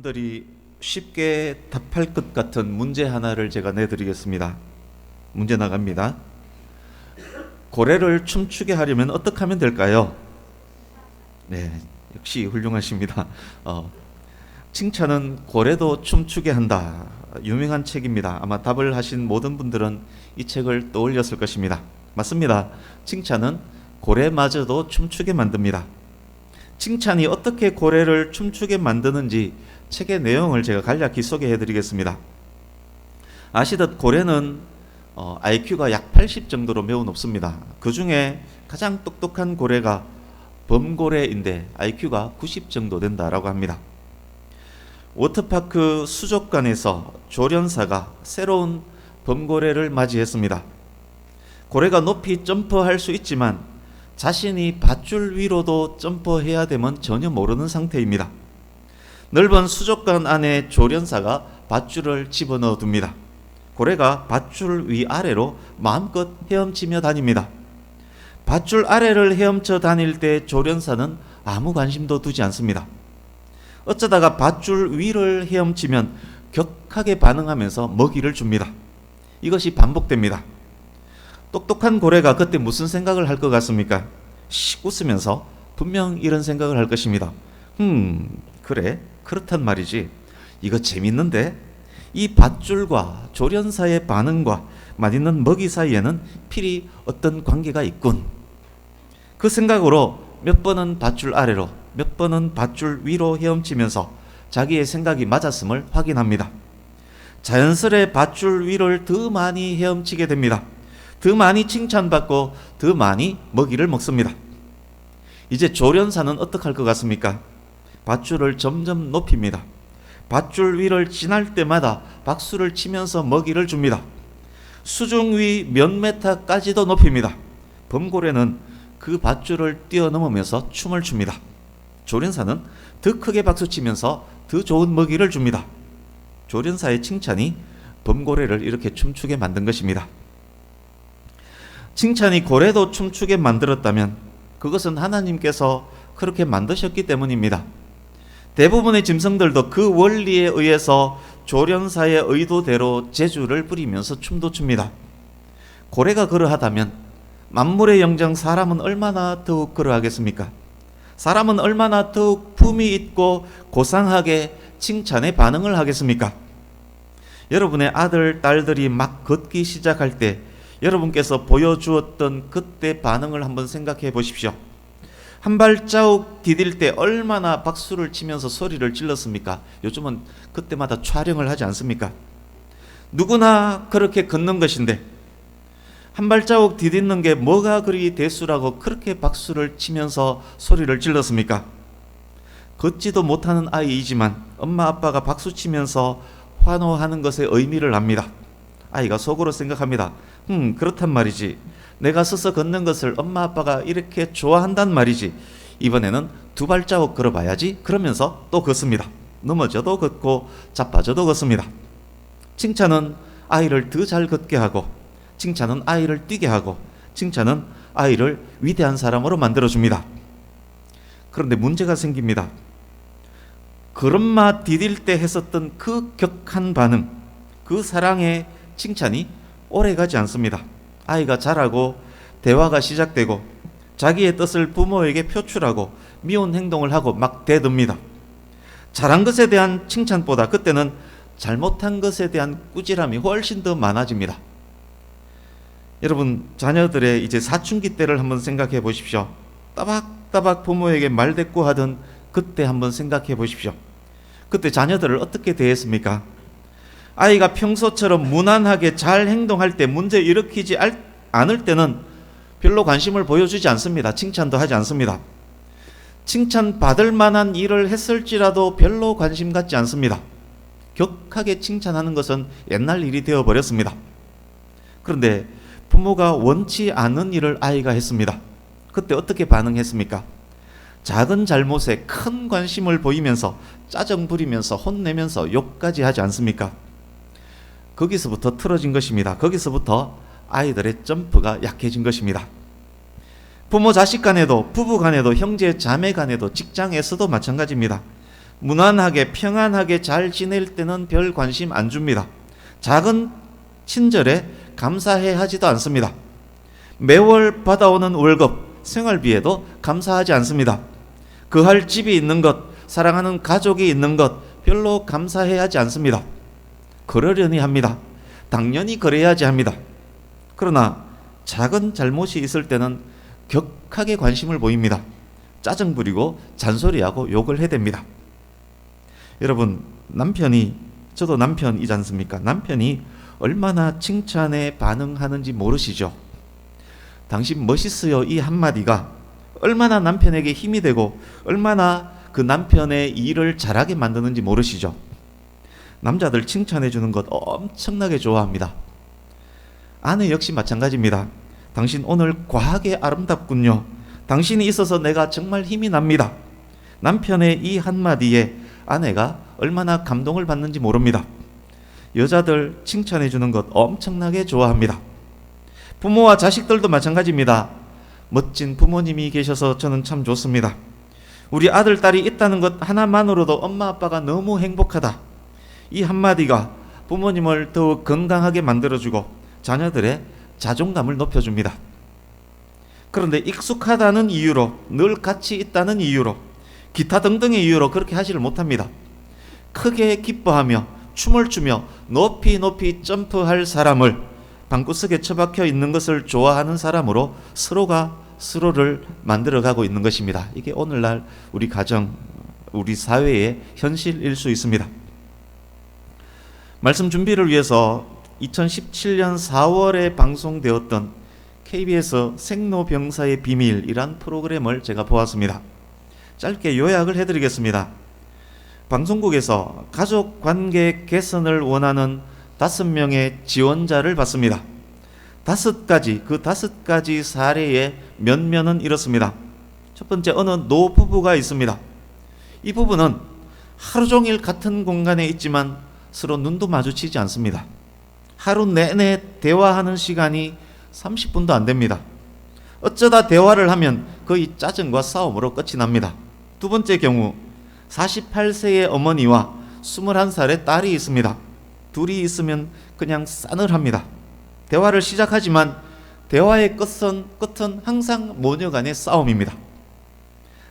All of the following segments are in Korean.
여러분들이 쉽게 답할 것 같은 문제 하나를 제가 내드리겠습니다. 문제 나갑니다. 고래를 춤추게 하려면 어떻게 하면 될까요? 네, 역시 훌륭하십니다. 칭찬은 고래도 춤추게 한다. 유명한 책입니다. 아마 답을 하신 모든 분들은 이 책을 떠올렸을 것입니다. 맞습니다. 칭찬은 고래마저도 춤추게 만듭니다. 칭찬이 어떻게 고래를 춤추게 만드는지 책의 내용을 제가 간략히 소개해 드리겠습니다. 아시듯 고래는 IQ가 약 80 정도로 매우 높습니다. 그 중에 가장 똑똑한 고래가 범고래인데 IQ가 90 정도 된다라고 합니다. 워터파크 수족관에서 조련사가 새로운 범고래를 맞이했습니다. 고래가 높이 점프할 수 있지만 자신이 밧줄 위로도 점프해야 되면 전혀 모르는 상태입니다. 넓은 수족관 안에 조련사가 밧줄을 집어넣어 둡니다. 고래가 밧줄 위아래로 마음껏 헤엄치며 다닙니다. 밧줄 아래를 헤엄쳐 다닐 때 조련사는 아무 관심도 두지 않습니다. 어쩌다가 밧줄 위를 헤엄치면 격하게 반응하면서 먹이를 줍니다. 이것이 반복됩니다. 똑똑한 고래가 그때 무슨 생각을 할 것 같습니까? 씩 웃으면서 분명 이런 생각을 할 것입니다. 그래, 그렇단 말이지. 이거 재밌는데? 이 밧줄과 조련사의 반응과 맛있는 먹이 사이에는 필히 어떤 관계가 있군. 그 생각으로 몇 번은 밧줄 아래로, 몇 번은 밧줄 위로 헤엄치면서 자기의 생각이 맞았음을 확인합니다. 자연스레 밧줄 위를 더 많이 헤엄치게 됩니다. 더 많이 칭찬받고 더 많이 먹이를 먹습니다. 이제 조련사는 어떻게 할 것 같습니까? 밧줄을 점점 높입니다. 밧줄 위를 지날 때마다 박수를 치면서 먹이를 줍니다. 수중 위 몇 메타까지도 높입니다. 범고래는 그 밧줄을 뛰어넘으면서 춤을 춥니다. 조련사는 더 크게 박수치면서 더 좋은 먹이를 줍니다. 조련사의 칭찬이 범고래를 이렇게 춤추게 만든 것입니다. 칭찬이 고래도 춤추게 만들었다면 그것은 하나님께서 그렇게 만드셨기 때문입니다. 대부분의 짐승들도 그 원리에 의해서 조련사의 의도대로 재주를 부리면서 춤도 춥니다. 고래가 그러하다면 만물의 영장 사람은 얼마나 더욱 그러하겠습니까? 사람은 얼마나 더욱 품위 있고 고상하게 칭찬에 반응을 하겠습니까? 여러분의 아들, 딸들이 막 걷기 시작할 때 여러분께서 보여주었던 그때 반응을 한번 생각해 보십시오. 한 발자국 디딜 때 얼마나 박수를 치면서 소리를 질렀습니까? 요즘은 그때마다 촬영을 하지 않습니까? 누구나 그렇게 걷는 것인데 한 발자국 디딛는 게 뭐가 그리 대수라고 그렇게 박수를 치면서 소리를 질렀습니까? 걷지도 못하는 아이이지만 엄마 아빠가 박수 치면서 환호하는 것의 의미를 압니다. 아이가 속으로 생각합니다. 그렇단 말이지. 내가 서서 걷는 것을 엄마 아빠가 이렇게 좋아한단 말이지. 이번에는 두 발자국 걸어봐야지. 그러면서 또 걷습니다. 넘어져도 걷고 자빠져도 걷습니다. 칭찬은 아이를 더 잘 걷게 하고, 칭찬은 아이를 뛰게 하고, 칭찬은 아이를 위대한 사람으로 만들어줍니다. 그런데 문제가 생깁니다. 걸음마 디딜 때 했었던 그 격한 반응, 그 사랑의 칭찬이 오래가지 않습니다. 아이가 자라고 대화가 시작되고 자기의 뜻을 부모에게 표출하고 미운 행동을 하고 막 대듭니다. 잘한 것에 대한 칭찬보다 그때는 잘못한 것에 대한 꾸지람이 훨씬 더 많아집니다. 여러분, 자녀들의 이제 사춘기 때를 한번 생각해 보십시오. 따박따박 부모에게 말대꾸하던 그때 한번 생각해 보십시오. 그때 자녀들을 어떻게 대했습니까? 아이가 평소처럼 무난하게 잘 행동할 때, 문제 일으키지 않을 때는 별로 관심을 보여주지 않습니다. 칭찬도 하지 않습니다. 칭찬받을 만한 일을 했을지라도 별로 관심 갖지 않습니다. 격하게 칭찬하는 것은 옛날 일이 되어버렸습니다. 그런데 부모가 원치 않은 일을 아이가 했습니다. 그때 어떻게 반응했습니까? 작은 잘못에 큰 관심을 보이면서 짜증 부리면서 혼내면서 욕까지 하지 않습니까? 거기서부터 틀어진 것입니다. 거기서부터 아이들의 점프가 약해진 것입니다. 부모 자식 간에도, 부부 간에도, 형제 자매 간에도, 직장에서도 마찬가지입니다. 무난하게 평안하게 잘 지낼 때는 별 관심 안 줍니다. 작은 친절에 감사해 하지도 않습니다. 매월 받아오는 월급, 생활비에도 감사하지 않습니다. 거할 집이 있는 것, 사랑하는 가족이 있는 것 별로 감사해 하지 않습니다. 그러려니 합니다. 당연히 그래야지 합니다. 그러나 작은 잘못이 있을 때는 격하게 관심을 보입니다. 짜증 부리고 잔소리하고 욕을 해댑니다. 여러분, 저도 남편이지 않습니까? 남편이 얼마나 칭찬에 반응하는지 모르시죠? 당신 멋있어요 이 한마디가 얼마나 남편에게 힘이 되고 얼마나 그 남편의 일을 잘하게 만드는지 모르시죠? 남자들 칭찬해 주는 것 엄청나게 좋아합니다. 아내 역시 마찬가지입니다. 당신 오늘 과하게 아름답군요. 당신이 있어서 내가 정말 힘이 납니다. 남편의 이 한마디에 아내가 얼마나 감동을 받는지 모릅니다. 여자들 칭찬해 주는 것 엄청나게 좋아합니다. 부모와 자식들도 마찬가지입니다. 멋진 부모님이 계셔서 저는 참 좋습니다. 우리 아들, 딸이 있다는 것 하나만으로도 엄마 아빠가 너무 행복하다. 이 한마디가 부모님을 더욱 건강하게 만들어주고 자녀들의 자존감을 높여줍니다. 그런데 익숙하다는 이유로, 늘 같이 있다는 이유로, 기타 등등의 이유로 그렇게 하지를 못합니다. 크게 기뻐하며 춤을 추며 높이 높이 점프할 사람을 방구석에 처박혀 있는 것을 좋아하는 사람으로 서로가 서로를 만들어가고 있는 것입니다. 이게 오늘날 우리 가정, 우리 사회의 현실일 수 있습니다. 말씀 준비를 위해서 2017년 4월에 방송되었던 KBS 생로병사의 비밀이란 프로그램을 제가 보았습니다. 짧게 요약을 해드리겠습니다. 방송국에서 가족관계 개선을 원하는 5명의 지원자를 받습니다. 5가지 사례의 면면은 이렇습니다. 첫 번째, 어느 노부부가 있습니다. 이 부부는 하루 종일 같은 공간에 있지만 서로 눈도 마주치지 않습니다. 하루 내내 대화하는 시간이 30분도 안 됩니다. 어쩌다 대화를 하면 거의 짜증과 싸움으로 끝이 납니다. 두 번째 경우, 48세의 어머니와 21살의 딸이 있습니다. 둘이 있으면 그냥 싸늘합니다. 대화를 시작하지만 대화의 끝은 항상 모녀 간의 싸움입니다.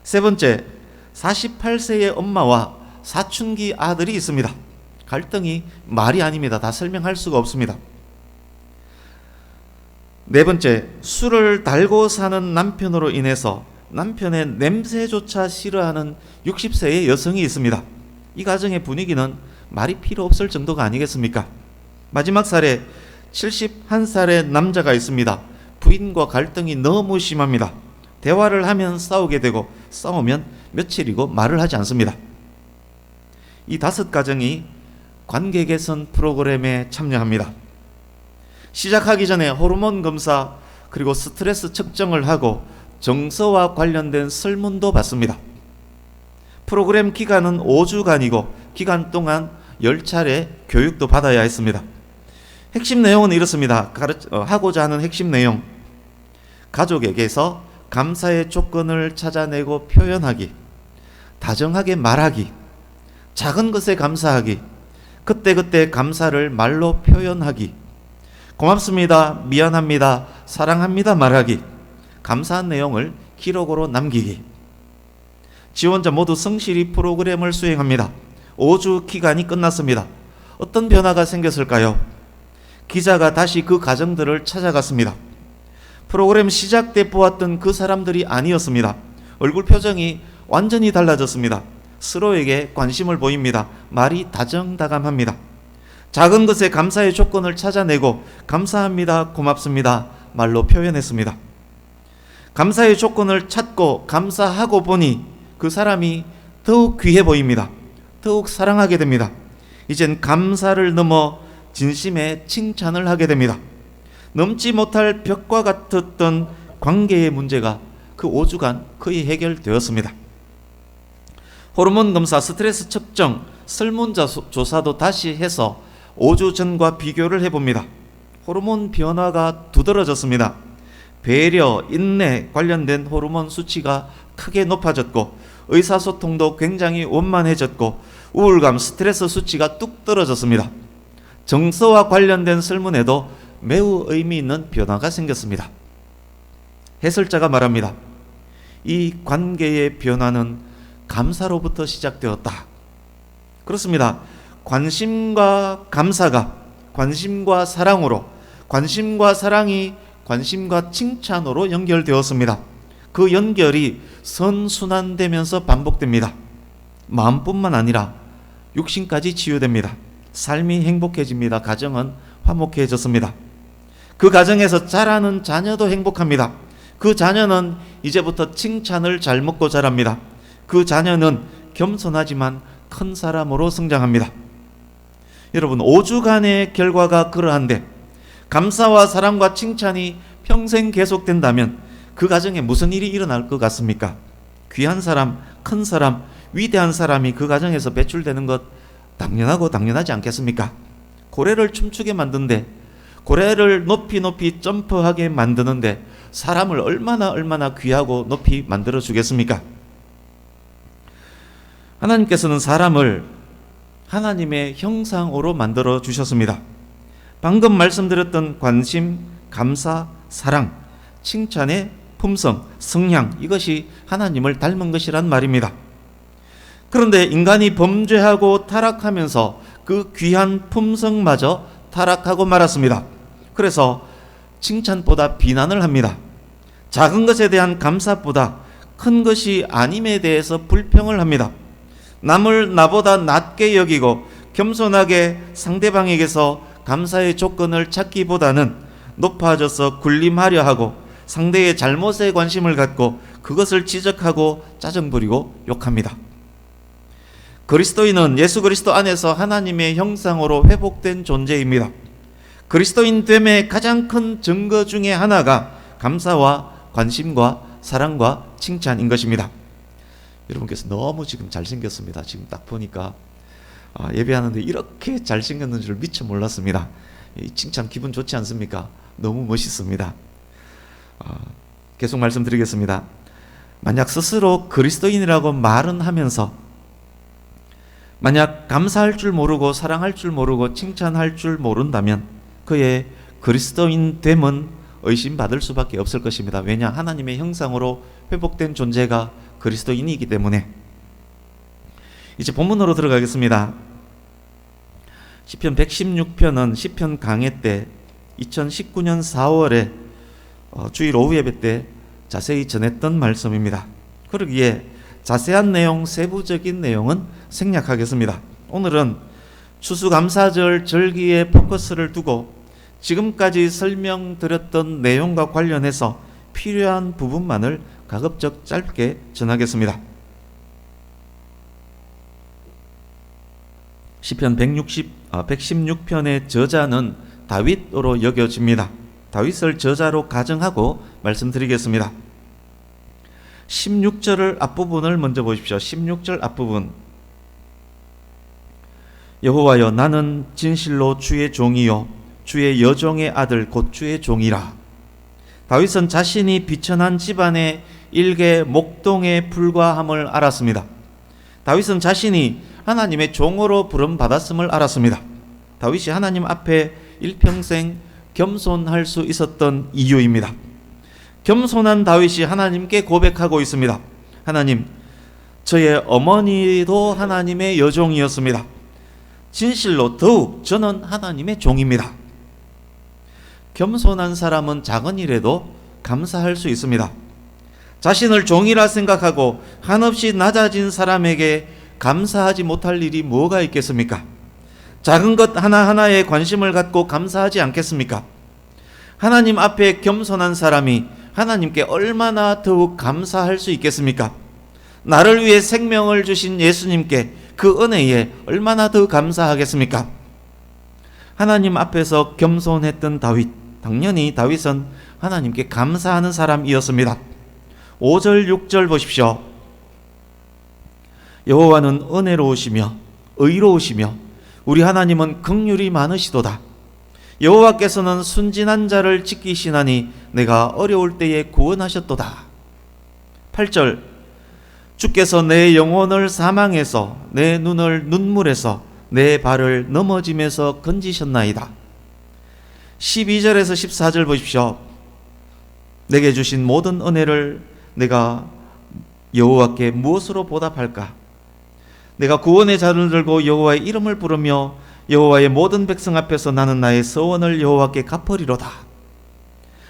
세 번째, 48세의 엄마와 사춘기 아들이 있습니다. 갈등이 말이 아닙니다. 다 설명할 수가 없습니다. 네 번째, 술을 달고 사는 남편으로 인해서 남편의 냄새조차 싫어하는 60세의 여성이 있습니다. 이 가정의 분위기는 말이 필요 없을 정도가 아니겠습니까? 마지막 사례, 71살의 남자가 있습니다. 부인과 갈등이 너무 심합니다. 대화를 하면 싸우게 되고 싸우면 며칠이고 말을 하지 않습니다. 이 5가정이 관계 개선 프로그램에 참여합니다. 시작하기 전에 호르몬 검사 그리고 스트레스 측정을 하고 정서와 관련된 설문도 받습니다. 프로그램 기간은 5주간이고 기간 동안 10차례 교육도 받아야 했습니다. 핵심 내용은 이렇습니다. 하고자 하는 핵심 내용, 가족에게서 감사의 조건을 찾아내고 표현하기, 다정하게 말하기, 작은 것에 감사하기, 그때그때 감사를 말로 표현하기, 고맙습니다, 미안합니다, 사랑합니다 말하기, 감사한 내용을 기록으로 남기기. 지원자 모두 성실히 프로그램을 수행합니다. 5주 기간이 끝났습니다. 어떤 변화가 생겼을까요? 기자가 다시 그 가정들을 찾아갔습니다. 프로그램 시작 때 보았던 그 사람들이 아니었습니다. 얼굴 표정이 완전히 달라졌습니다. 서로에게 관심을 보입니다. 말이 다정다감합니다. 작은 것에 감사의 조건을 찾아내고 감사합니다, 고맙습니다 말로 표현했습니다. 감사의 조건을 찾고 감사하고 보니 그 사람이 더욱 귀해 보입니다. 더욱 사랑하게 됩니다. 이젠 감사를 넘어 진심의 칭찬을 하게 됩니다. 넘지 못할 벽과 같았던 관계의 문제가 그 5주간 거의 해결되었습니다. 호르몬 검사, 스트레스 측정, 설문조사도 다시 해서 5주 전과 비교를 해봅니다. 호르몬 변화가 두드러졌습니다. 배려, 인내 관련된 호르몬 수치가 크게 높아졌고 의사소통도 굉장히 원만해졌고 우울감, 스트레스 수치가 뚝 떨어졌습니다. 정서와 관련된 설문에도 매우 의미 있는 변화가 생겼습니다. 해설자가 말합니다. 이 관계의 변화는 감사로부터 시작되었다. 그렇습니다. 관심과 감사가 관심과 사랑으로, 관심과 사랑이 관심과 칭찬으로 연결되었습니다. 그 연결이 선순환되면서 반복됩니다. 마음뿐만 아니라 육신까지 치유됩니다. 삶이 행복해집니다. 가정은 화목해졌습니다. 그 가정에서 자라는 자녀도 행복합니다. 그 자녀는 이제부터 칭찬을 잘 먹고 자랍니다. 그 자녀는 겸손하지만 큰 사람으로 성장합니다. 여러분, 5주간의 결과가 그러한데 감사와 사랑과 칭찬이 평생 계속된다면 그 가정에 무슨 일이 일어날 것 같습니까? 귀한 사람, 큰 사람, 위대한 사람이 그 가정에서 배출되는 것 당연하고 당연하지 않겠습니까? 고래를 춤추게 만드는데, 고래를 높이 점프하게 만드는데 사람을 얼마나 귀하고 높이 만들어 주겠습니까? 하나님께서는 사람을 하나님의 형상으로 만들어 주셨습니다. 방금 말씀드렸던 관심, 감사, 사랑, 칭찬의 품성, 성향, 이것이 하나님을 닮은 것이란 말입니다. 그런데 인간이 범죄하고 타락하면서 그 귀한 품성마저 타락하고 말았습니다. 그래서 칭찬보다 비난을 합니다. 작은 것에 대한 감사보다 큰 것이 아님에 대해서 불평을 합니다. 남을 나보다 낮게 여기고 겸손하게 상대방에게서 감사의 조건을 찾기보다는 높아져서 군림하려 하고 상대의 잘못에 관심을 갖고 그것을 지적하고 짜증 부리고 욕합니다. 그리스도인은 예수 그리스도 안에서 하나님의 형상으로 회복된 존재입니다. 그리스도인 됨의 가장 큰 증거 중에 하나가 감사와 관심과 사랑과 칭찬인 것입니다. 여러분께서 너무 지금 잘생겼습니다. 지금 딱 보니까 예배하는데 이렇게 잘생겼는 줄 미처 몰랐습니다. 이 칭찬 기분 좋지 않습니까? 너무 멋있습니다. 계속 말씀드리겠습니다. 만약 스스로 그리스도인이라고 말은 하면서 만약 감사할 줄 모르고 사랑할 줄 모르고 칭찬할 줄 모른다면 그의 그리스도인 됨은 의심받을 수밖에 없을 것입니다. 왜냐? 하나님의 형상으로 회복된 존재가 그리스도인이기 때문에. 이제 본문으로 들어가겠습니다. 시편 116편은 시편 강해 때 2019년 4월에 주일 오후 예배 때 자세히 전했던 말씀입니다. 그러기에 자세한 내용, 세부적인 내용은 생략하겠습니다. 오늘은 추수감사절 절기에 포커스를 두고 지금까지 설명드렸던 내용과 관련해서 필요한 부분만을 가급적 짧게 전하겠습니다. 시편 116편의 저자는 다윗으로 여겨집니다. 다윗을 저자로 가정하고 말씀드리겠습니다. 16절을 앞부분을 먼저 보십시오. 16절 앞부분. 여호와여, 나는 진실로 주의 종이요 주의 여종의 아들 곧 주의 종이라. 다윗은 자신이 비천한 집안의 일개 목동에 불과함을 알았습니다. 다윗은 자신이 하나님의 종으로 부름받았음을 알았습니다. 다윗이 하나님 앞에 일평생 겸손할 수 있었던 이유입니다. 겸손한 다윗이 하나님께 고백하고 있습니다. 하나님, 저의 어머니도 하나님의 여종이었습니다. 진실로 더욱 저는 하나님의 종입니다. 겸손한 사람은 작은 일에도 감사할 수 있습니다. 자신을 종이라 생각하고 한없이 낮아진 사람에게 감사하지 못할 일이 뭐가 있겠습니까? 작은 것 하나하나에 관심을 갖고 감사하지 않겠습니까? 하나님 앞에 겸손한 사람이 하나님께 얼마나 더욱 감사할 수 있겠습니까? 나를 위해 생명을 주신 예수님께 그 은혜에 얼마나 더 감사하겠습니까? 하나님 앞에서 겸손했던 다윗, 당연히 다윗은 하나님께 감사하는 사람이었습니다. 5절 6절 보십시오. 여호와는 은혜로우시며 의로우시며 우리 하나님은 긍휼이 많으시도다. 여호와께서는 순진한 자를 지키시나니 내가 어려울 때에 구원하셨도다. 8절 주께서 내 영혼을 사망에서 내 눈을 눈물에서 내 발을 넘어짐에서 건지셨나이다. 12절에서 14절 보십시오. 내게 주신 모든 은혜를 내가 여호와께 무엇으로 보답할까? 내가 구원의 잔을 들고 여호와의 이름을 부르며 여호와의 모든 백성 앞에서 나는 나의 서원을 여호와께 갚으리로다.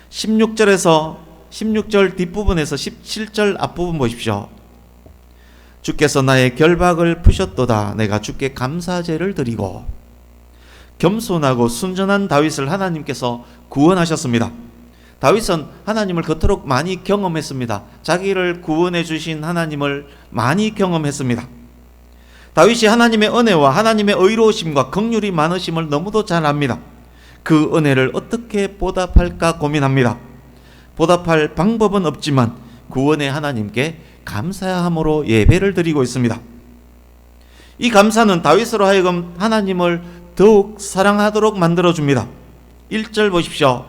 16절 뒷부분에서 17절 앞부분 보십시오. 주께서 나의 결박을 푸셨도다. 내가 주께 감사제를 드리고. 겸손하고 순전한 다윗을 하나님께서 구원하셨습니다. 다윗은 하나님을 그토록 많이 경험했습니다. 자기를 구원해 주신 하나님을 많이 경험했습니다. 다윗이 하나님의 은혜와 하나님의 의로우심과 긍휼이 많으심을 너무도 잘 압니다. 그 은혜를 어떻게 보답할까 고민합니다. 보답할 방법은 없지만 구원의 하나님께 감사함으로 예배를 드리고 있습니다. 이 감사는 다윗으로 하여금 하나님을 더욱 사랑하도록 만들어줍니다. 1절 보십시오.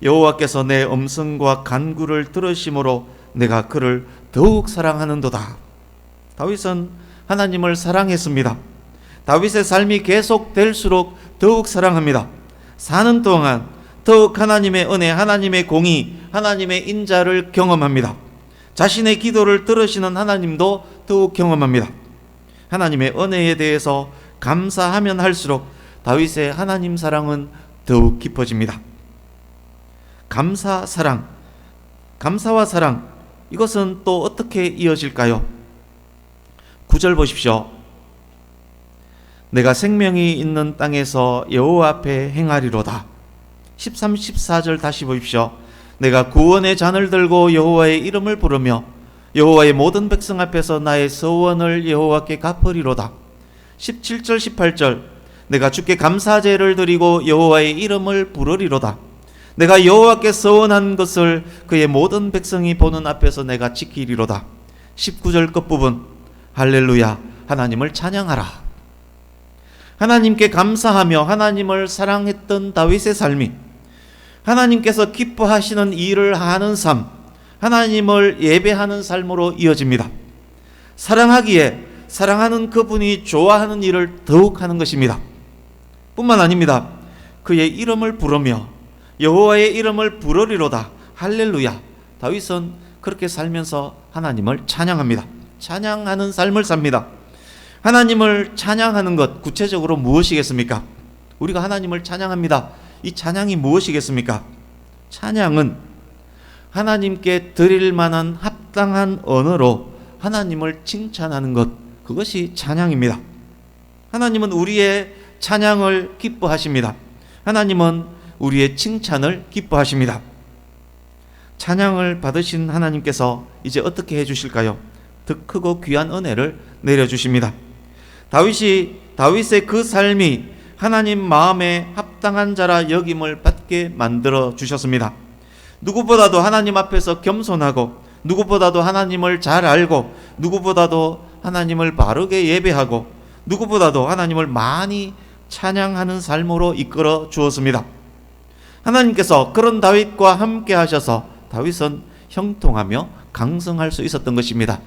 여호와께서 내 음성과 간구를 들으심으로 내가 그를 더욱 사랑하는도다. 다윗은 하나님을 사랑했습니다. 다윗의 삶이 계속될수록 더욱 사랑합니다. 사는 동안 더욱 하나님의 은혜, 하나님의 공의, 하나님의 인자를 경험합니다. 자신의 기도를 들으시는 하나님도 더욱 경험합니다. 하나님의 은혜에 대해서 감사하면 할수록 다윗의 하나님 사랑은 더욱 깊어집니다. 감사, 사랑, 감사와 사랑, 이것은 또 어떻게 이어질까요? 9절 보십시오. 내가 생명이 있는 땅에서 여호와 앞에 행하리로다. 13, 14절 다시 보십시오. 내가 구원의 잔을 들고 여호와의 이름을 부르며 여호와의 모든 백성 앞에서 나의 서원을 여호와께 갚으리로다. 17절 18절 내가 주께 감사제를 드리고 여호와의 이름을 부르리로다. 내가 여호와께 서원한 것을 그의 모든 백성이 보는 앞에서 내가 지키리로다. 19절 끝부분 할렐루야, 하나님을 찬양하라. 하나님께 감사하며 하나님을 사랑했던 다윗의 삶이 하나님께서 기뻐하시는 일을 하는 삶, 하나님을 예배하는 삶으로 이어집니다. 사랑하기에 사랑하는 그분이 좋아하는 일을 더욱 하는 것입니다. 뿐만 아닙니다. 그의 이름을 부르며 여호와의 이름을 부르리로다. 할렐루야. 다윗은 그렇게 살면서 하나님을 찬양합니다. 찬양하는 삶을 삽니다. 하나님을 찬양하는 것, 구체적으로 무엇이겠습니까? 우리가 하나님을 찬양합니다. 이 찬양이 무엇이겠습니까? 찬양은 하나님께 드릴 만한 합당한 언어로 하나님을 칭찬하는 것, 그것이 찬양입니다. 하나님은 우리의 찬양을 기뻐하십니다. 하나님은 우리의 칭찬을 기뻐하십니다. 찬양을 받으신 하나님께서 이제 어떻게 해주실까요? 더 크고 귀한 은혜를 내려주십니다. 다윗의 그 삶이 하나님 마음에 합당한 자라 여김을 받게 만들어 주셨습니다. 누구보다도 하나님 앞에서 겸손하고, 누구보다도 하나님을 잘 알고, 누구보다도 하나님을 바르게 예배하고, 누구보다도 하나님을 많이 찬양하는 삶으로 이끌어 주었습니다. 하나님께서 그런 다윗과 함께 하셔서 다윗은 형통하며 강성할 수 있었던 것입니다.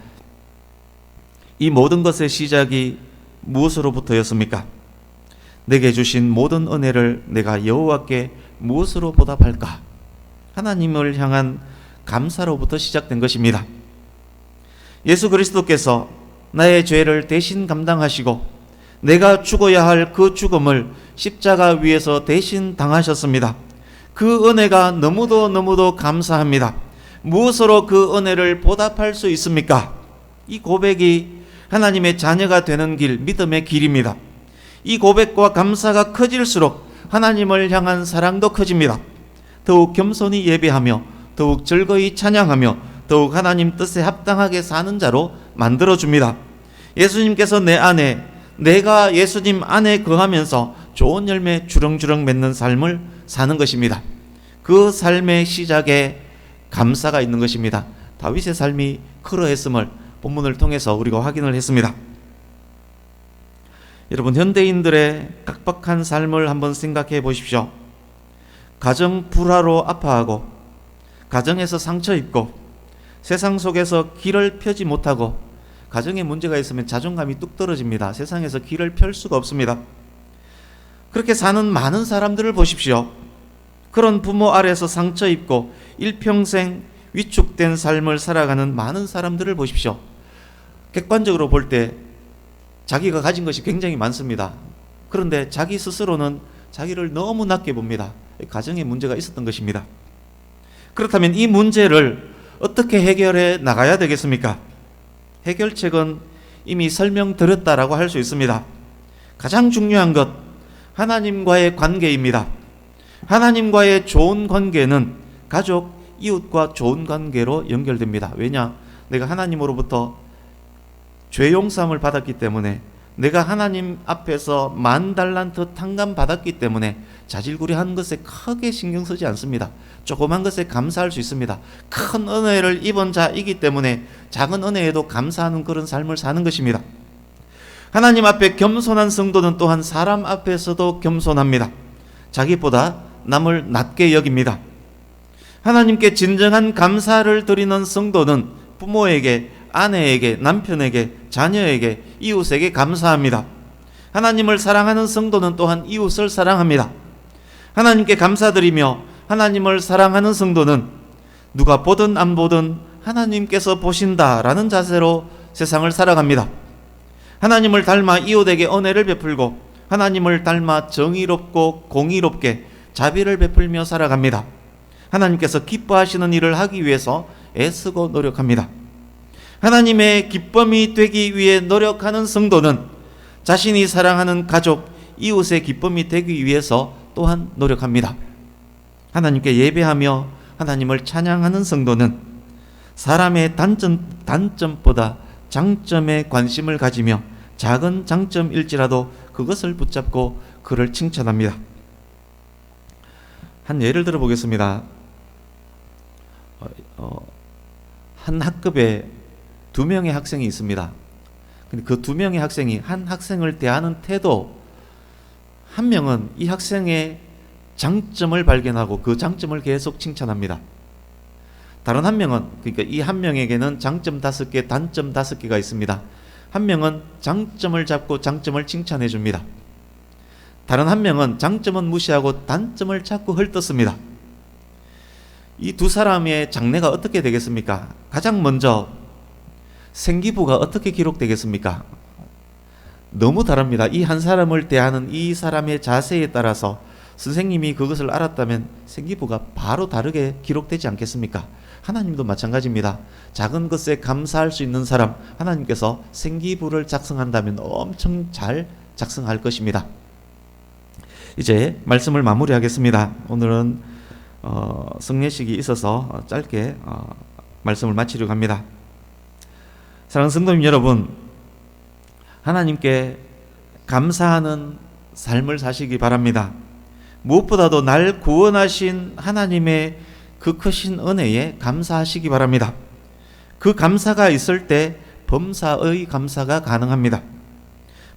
이 모든 것의 시작이 무엇으로부터였습니까? 내게 주신 모든 은혜를 내가 여호와께 무엇으로 보답할까? 하나님을 향한 감사로부터 시작된 것입니다. 예수 그리스도께서 나의 죄를 대신 감당하시고 내가 죽어야 할 그 죽음을 십자가 위에서 대신 당하셨습니다. 그 은혜가 너무도 감사합니다. 무엇으로 그 은혜를 보답할 수 있습니까? 이 고백이 하나님의 자녀가 되는 길, 믿음의 길입니다. 이 고백과 감사가 커질수록 하나님을 향한 사랑도 커집니다. 더욱 겸손히 예배하며 더욱 즐거이 찬양하며 더욱 하나님 뜻에 합당하게 사는 자로 만들어줍니다. 예수님께서 내 안에, 내가 예수님 안에 거하면서 좋은 열매 주렁주렁 맺는 삶을 사는 것입니다. 그 삶의 시작에 감사가 있는 것입니다. 다윗의 삶이 그러했음을 본문을 통해서 우리가 확인을 했습니다. 여러분, 현대인들의 각박한 삶을 한번 생각해 보십시오. 가정 불화로 아파하고, 가정에서 상처 입고, 세상 속에서 길을 펴지 못하고 가정에 문제가 있으면 자존감이 뚝 떨어집니다. 세상에서 길을 펼 수가 없습니다. 그렇게 사는 많은 사람들을 보십시오. 그런 부모 아래에서 상처 입고 일평생 위축된 삶을 살아가는 많은 사람들을 보십시오. 객관적으로 볼 때 자기가 가진 것이 굉장히 많습니다. 그런데 자기 스스로는 자기를 너무 낮게 봅니다. 가정에 문제가 있었던 것입니다. 그렇다면 이 문제를 어떻게 해결해 나가야 되겠습니까? 해결책은 이미 설명드렸다라고 할 수 있습니다. 가장 중요한 것, 하나님과의 관계입니다. 하나님과의 좋은 관계는 가족, 이웃과 좋은 관계로 연결됩니다. 왜냐? 내가 하나님으로부터 죄 용서함을 받았기 때문에, 내가 하나님 앞에서 10,000달란트 탕감 받았기 때문에 자질구레한 것에 크게 신경 쓰지 않습니다. 조그만 것에 감사할 수 있습니다. 큰 은혜를 입은 자이기 때문에 작은 은혜에도 감사하는 그런 삶을 사는 것입니다. 하나님 앞에 겸손한 성도는 또한 사람 앞에서도 겸손합니다. 자기보다 남을 낮게 여깁니다. 하나님께 진정한 감사를 드리는 성도는 부모에게, 아내에게, 남편에게, 자녀에게, 이웃에게 감사합니다. 하나님을 사랑하는 성도는 또한 이웃을 사랑합니다. 하나님께 감사드리며 하나님을 사랑하는 성도는 누가 보든 안 보든 하나님께서 보신다라는 자세로 세상을 살아갑니다. 하나님을 닮아 이웃에게 은혜를 베풀고 하나님을 닮아 정의롭고 공의롭게 자비를 베풀며 살아갑니다. 하나님께서 기뻐하시는 일을 하기 위해서 애쓰고 노력합니다. 하나님의 기쁨이 되기 위해 노력하는 성도는 자신이 사랑하는 가족, 이웃의 기쁨이 되기 위해서 또한 노력합니다. 하나님께 예배하며 하나님을 찬양하는 성도는 사람의 단점보다 장점에 관심을 가지며 작은 장점일지라도 그것을 붙잡고 그를 칭찬합니다. 한 예를 들어 보겠습니다. 한 학급에 2명의 학생이 있습니다. 근데 그 2명의 학생이 한 학생을 대하는 태도, 한 명은 이 학생의 장점을 발견하고 그 장점을 계속 칭찬합니다. 다른 한 명은, 그러니까 이 한 명에게는 장점 5개, 단점 5개가 있습니다. 한 명은 장점을 잡고 장점을 칭찬해 줍니다. 다른 한 명은 장점은 무시하고 단점을 자꾸 헐뜯습니다. 이 두 사람의 장래가 어떻게 되겠습니까? 가장 먼저 생기부가 어떻게 기록되겠습니까? 너무 다릅니다. 이 한 사람을 대하는 이 사람의 자세에 따라서 선생님이 그것을 알았다면 생기부가 바로 다르게 기록되지 않겠습니까? 하나님도 마찬가지입니다. 작은 것에 감사할 수 있는 사람, 하나님께서 생기부를 작성한다면 엄청 잘 작성할 것입니다. 이제 말씀을 마무리하겠습니다. 오늘은 성례식이 있어서 짧게 말씀을 마치려고 합니다. 사랑하는 성도님 여러분, 하나님께 감사하는 삶을 사시기 바랍니다. 무엇보다도 날 구원하신 하나님의 그 크신 은혜에 감사하시기 바랍니다. 그 감사가 있을 때 범사의 감사가 가능합니다.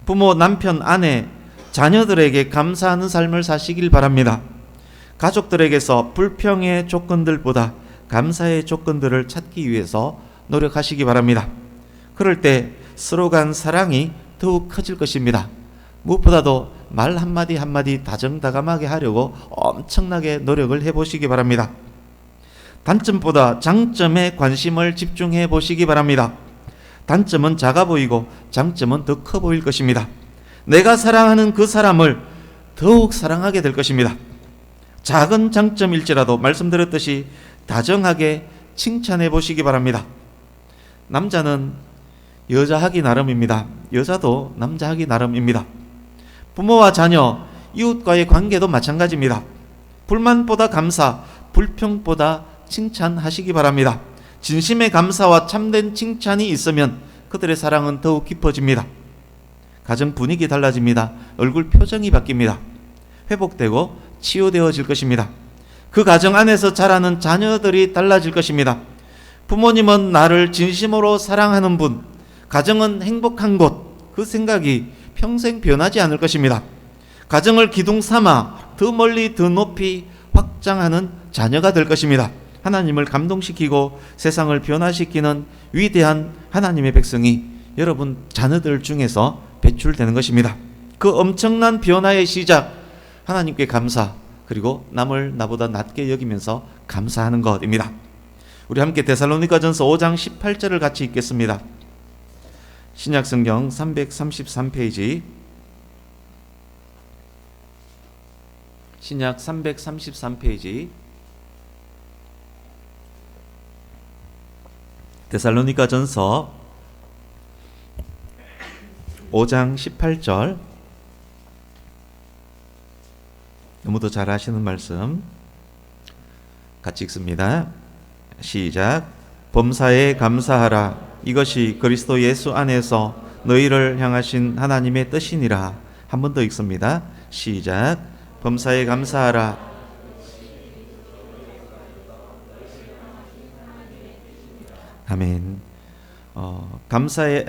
부모, 남편, 아내, 자녀들에게 감사하는 삶을 사시길 바랍니다. 가족들에게서 불평의 조건들보다 감사의 조건들을 찾기 위해서 노력하시기 바랍니다. 그럴 때 서로 간 사랑이 더욱 커질 것입니다. 무엇보다도 말 한마디 한마디 다정다감하게 하려고 엄청나게 노력을 해보시기 바랍니다. 단점보다 장점에 관심을 집중해 보시기 바랍니다. 단점은 작아 보이고 장점은 더 커 보일 것입니다. 내가 사랑하는 그 사람을 더욱 사랑하게 될 것입니다. 작은 장점일지라도 말씀드렸듯이 다정하게 칭찬해 보시기 바랍니다. 남자는 여자 하기 나름입니다. 여자도 남자 하기 나름입니다. 부모와 자녀, 이웃과의 관계도 마찬가지입니다. 불만보다 감사, 불평보다 칭찬하시기 바랍니다. 진심의 감사와 참된 칭찬이 있으면 그들의 사랑은 더욱 깊어집니다. 가정 분위기 달라집니다. 얼굴 표정이 바뀝니다. 회복되고 치유되어질 것입니다. 그 가정 안에서 자라는 자녀들이 달라질 것입니다. 부모님은 나를 진심으로 사랑하는 분, 가정은 행복한 곳, 그 생각이 평생 변하지 않을 것입니다. 가정을 기둥 삼아 더 멀리 더 높이 확장하는 자녀가 될 것입니다. 하나님을 감동시키고 세상을 변화시키는 위대한 하나님의 백성이 여러분 자녀들 중에서 배출되는 것입니다. 그 엄청난 변화의 시작, 하나님께 감사, 그리고 남을 나보다 낮게 여기면서 감사하는 것입니다. 우리 함께 데살로니가전서 5장 18절을 같이 읽겠습니다. 신약성경 333페이지, 신약 333페이지, 데살로니가전서 5장 18절, 너무도 잘 아시는 말씀 같이 읽습니다. 시작. 범사에 감사하라. 이것이 그리스도 예수 안에서 너희를 향하신 하나님의 뜻이니라. 한 번 더 읽습니다. 시작. 범사에 감사하라. 아멘.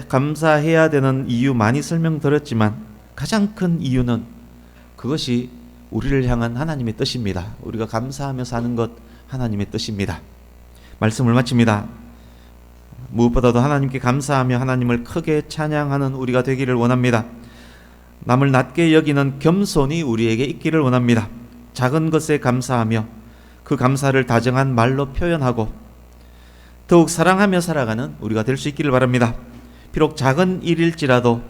감사해야 되는 이유 많이 설명드렸지만 가장 큰 이유는 그것이 우리를 향한 하나님의 뜻입니다. 우리가 감사하며 사는 것 하나님의 뜻입니다. 말씀을 마칩니다. 무엇보다도 하나님께 감사하며 하나님을 크게 찬양하는 우리가 되기를 원합니다. 남을 낮게 여기는 겸손이 우리에게 있기를 원합니다. 작은 것에 감사하며 그 감사를 다정한 말로 표현하고 더욱 사랑하며 살아가는 우리가 될 수 있기를 바랍니다. 비록 작은 일일지라도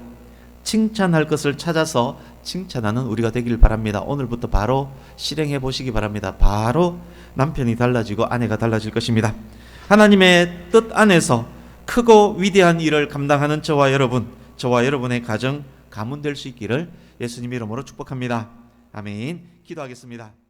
칭찬할 것을 찾아서 칭찬하는 우리가 되기를 바랍니다. 오늘부터 바로 실행해 보시기 바랍니다. 바로 남편이 달라지고 아내가 달라질 것입니다. 하나님의 뜻 안에서 크고 위대한 일을 감당하는 저와 여러분의 가정, 가문 될 수 있기를 예수님 이름으로 축복합니다. 아멘. 기도하겠습니다.